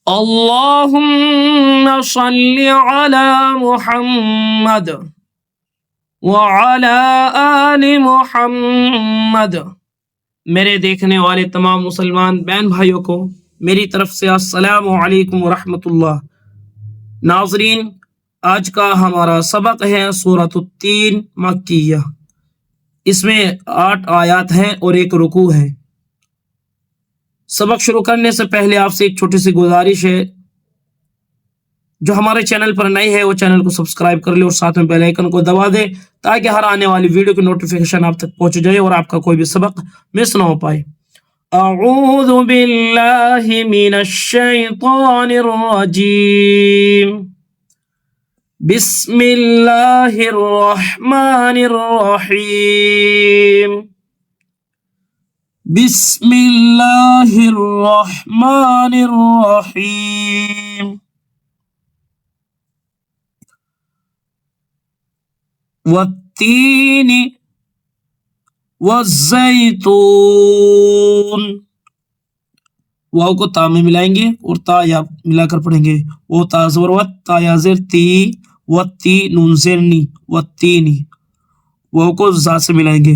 अल्लाहुम्मा सल्लि अला मुहम्मद व अला आलि मुहम्मद। मेरे देखने वाले तमाम मुसलमान बहन भाइयों को मेरी तरफ से अस्सलामु अलैकुम व रहमतुल्लाह। नाज़रीन, आज का हमारा सबक है सूरत तीन मक्किया। इसमें 8 आयत हैं और एक रुकू है। सबक शुरू करने से पहले आपसे एक छोटी सी गुजारिश है, जो हमारे चैनल पर नए है वो चैनल को सब्सक्राइब कर ले और साथ में बेल आइकन को दबा दे, ताकि हर आने वाली वीडियो की नोटिफिकेशन आप तक पहुंच जाए और आपका कोई भी सबक मिस ना हो पाए। अऊज़ु बिल्लाहि मिनश शैतानिर रजीम। बिस्मिल्लाहिर रहमानिर रहीम। बिस्मिल्लाहिर रहमानिर रहीम। वत्तीनी वज़्ज़ैतून। वाव को ता में मिलाएंगे और ता या मिलाकर पढ़ेंगे। वो ता ज़बर वत, ता या ज़ेर ती, वत्ती नून ज़ेर नी, वत्तीनी। वाव को जा से मिलाएंगे।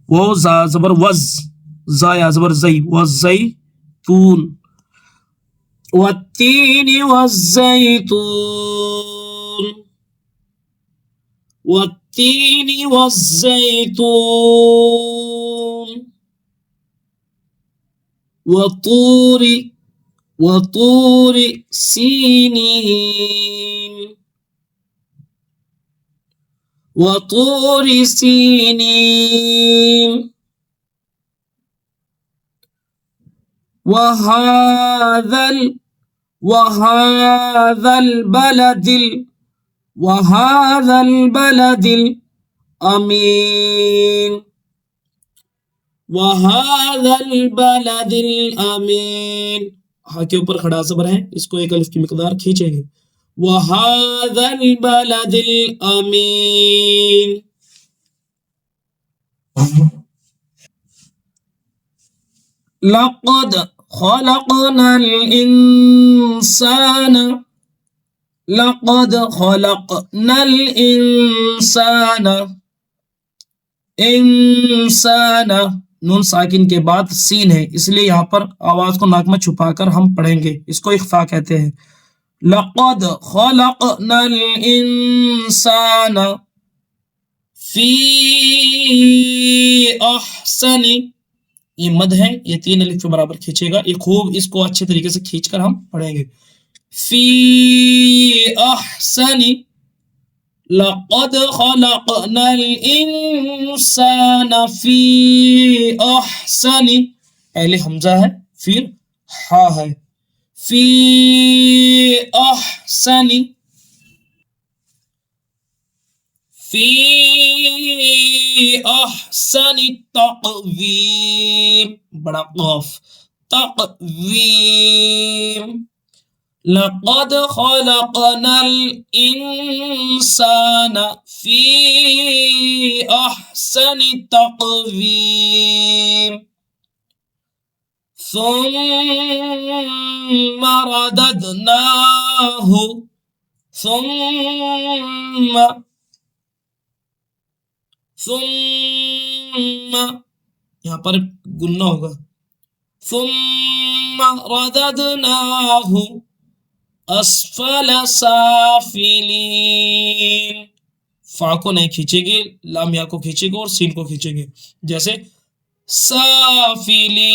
वाव जा ज़बर वज़, जा या ज़बर ज़ई, वज़्ज़ैतून। वत्तीनी वज़्ज़ैतून। वत्तीनी वज़्ज़ैतून। वतूरी वतूरी सीनीन। वतूरी सीनीन। वहाज़ल बलदिल अमीन। वहाज़ल बलदिल अमीन। हा के ऊपर खड़ा ज़बर है, इसको एक अलिफ की मिकदार खींचेंगे। वहाज़ल बलदिल अमीन। लक़द ख़लक़नल इंसान। लक़द ख़लक़नल इंसान। इंसान नून साकिन के बाद सीन है, इसलिए यहाँ पर आवाज को नाक में छुपाकर हम पढ़ेंगे। इसको इख्फा कहते हैं। लक़द ख़लक़नल इंसान फी अहसनी। ये मद है, ये 3 अलिफ के बराबर खींचेगा। ये खूब इसको अच्छे तरीके से खींचकर हम पढ़ेंगे। फी अहसनी। लक़द ख़लक़नल इंसान फी अहसनी। पहले हमजा है फिर हा है। फी अहसनी। फी अहसनी तक़वीम। बड़ा क़ाफ, तक़वीम। लक़द ख़लक़नल इंसान फी अहसनि तक़वीम। सुम्मा रददनाहु। सुम्मा यहाँ पर गुन्ना होगा। सुम्मा रददनाहु अस्फल साफिलीन। फा को नहीं खींचेंगे, लाम या को खींचेंगे और सीन को खींचेंगे। जैसे साफिलीन।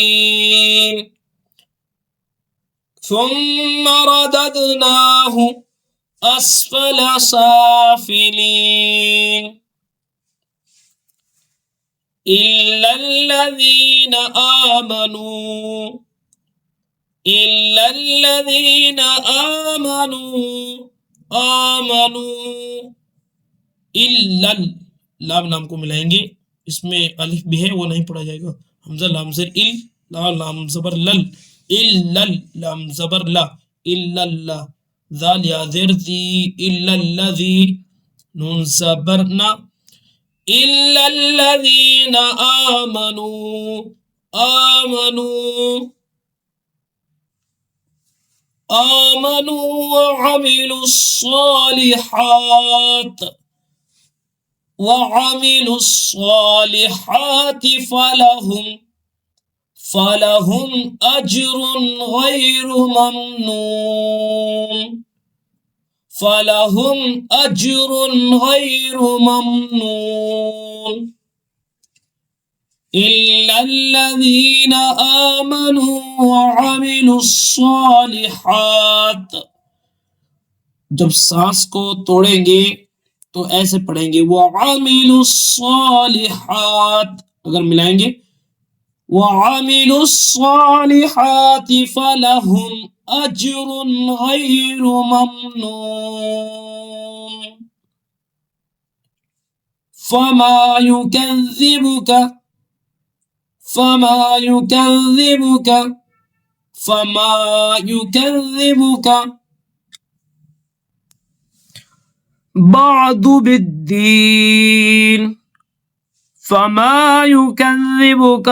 सुम्मा रददनाहु अस्फल साफिलीन। इल्लल्लज़ीना आमनू। इल्लल्लज़ीना आमनू। आमनू। इल्लल लाम नाम को मिलाएंगे, इसमें अलिफ भी है, वो नहीं पढ़ा जाएगा। हमजा लाम ज़ेर इल, ला लाम ज़बर लल। इल्लल लाम ज़बर ला। इल्लल्ला ज़ाल या ज़ेर ज़ी। इल्लल्लज़ी नून ज़बर ना। इल्लल्लज़ीना आमनू। आमनू। आमनू व अमिलुस्सालिहात फलहुम अज्रुन गैरु ममनून फलहुम अज्रुन गैरु ममनून इल्लल्लज़ीना आमनू व अमिलुस्सालिहात। जब सांस को तोड़ेंगे तो ऐसे पढ़ेंगे व अमिलुस्सालिहात, अगर मिलाएंगे व अमिलुस्सालिहात फलहुम अज्रुन गैरु ममनून फमा युकज़्ज़िबुक बादु बिद्दीन फमा युकज़्ज़िबुक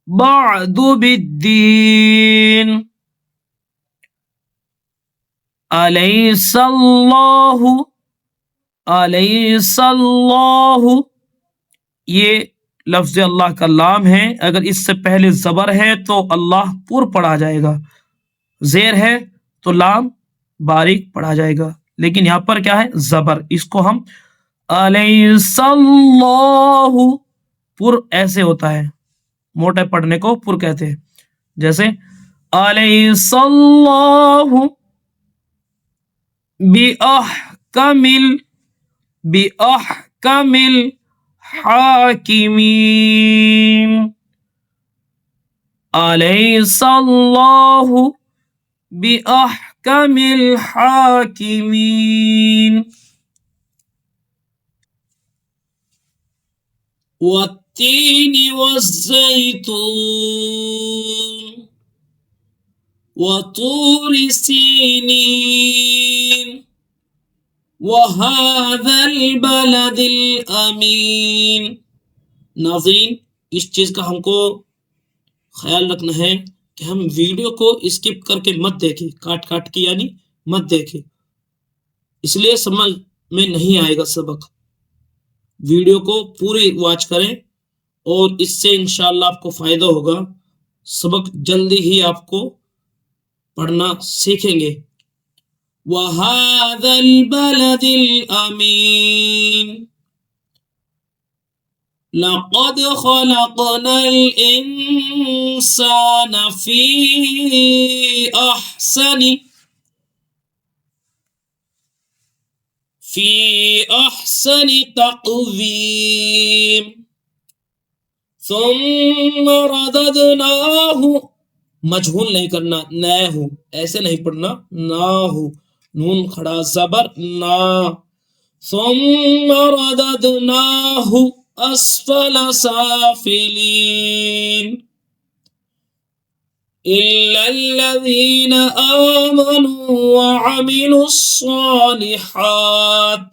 बादु बिद्दीन अलैहिस्सल्लाहु, ये लफ्ज अल्लाह का लाम है। अगर इससे पहले जबर है तो अल्लाह पुर पढ़ा जाएगा, जेर है तो लाम बारीक पढ़ा जाएगा। लेकिन यहां पर क्या है, जबर, इसको हम अलैहिस्सल्लाहु, पुर ऐसे होता है, मोटे पढ़ने को पुर कहते हैं। जैसे अलैहिस्सल्लाहु बिअहकमिल हाकिमीन अलैहिस्सल्लाहु बिअहकमिल हाकिमीन वत्तीनि वज़्ज़ैतून वतूरि सीनीन वहाज़ल बलदिल अमीन। नाज़रीन, इस चीज का हमको ख्याल रखना है कि हम वीडियो को स्किप करके मत देखें, काट काट के यानी मत देखें, इसलिए समझ में नहीं आएगा सबक। वीडियो को पूरी वॉच करें और इससे इंशाअल्लाह आपको फायदा होगा, सबक जल्दी ही आपको पढ़ना सीखेंगे। वहाज़ल बलदिल अमीन लक़द ख़लक़नल इंसान फ़ी अहसनि तक़वीम सुम्मा रददनाहु, मजहूल नहीं करना, नहु ऐसे नहीं पढ़ना, नाहु, नून खड़ा जबर ना, सुम्मा रददनाहु अस्फल साफिलीन इल्लल्लज़ीना आमनू व अमिलुस्सालिहात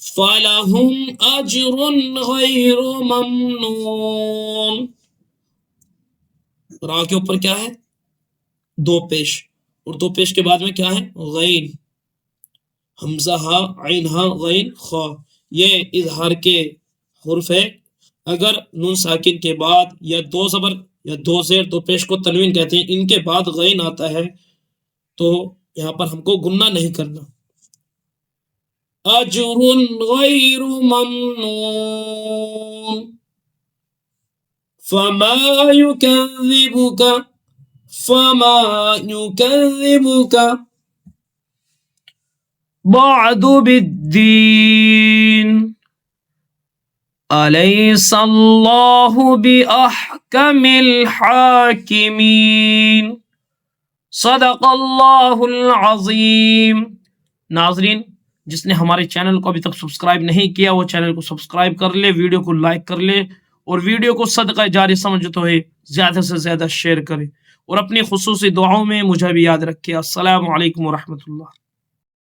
फलहुम अज्रुन गैरु ममनून। रा के ऊपर क्या है, दो पेश, और दो पेश के बाद में क्या है, गैन, हमजा हा, आइन हा, गैन खा, ये इजहार के हुर्फ है। अगर नून साकिन के बाद या दो जबर या दो जेर दो पेश को तनवीन कहते हैं, इनके बाद गैन आता है तो यहां पर हमको गुन्ना नहीं करना। अज्रुन गैरु ममनून फमा युकज़्ज़िबुक बादु बिद्दीन अलैहिस्सल्लाहु बिअहकमिल हाकिमीन सदक़ल्लाहुल अज़ीम। नाज़रीन, जिसने हमारे चैनल को अभी तक सब्सक्राइब नहीं किया वो चैनल को सब्सक्राइब कर ले, वीडियो को लाइक कर ले और वीडियो को सदका जारी समझते हुए ज्यादा से ज्यादा शेयर करें और अपनी खुसूसी दुआओं में मुझे भी याद रखिए। अस्सलामु अलैकुम व रहमतुल्लाह।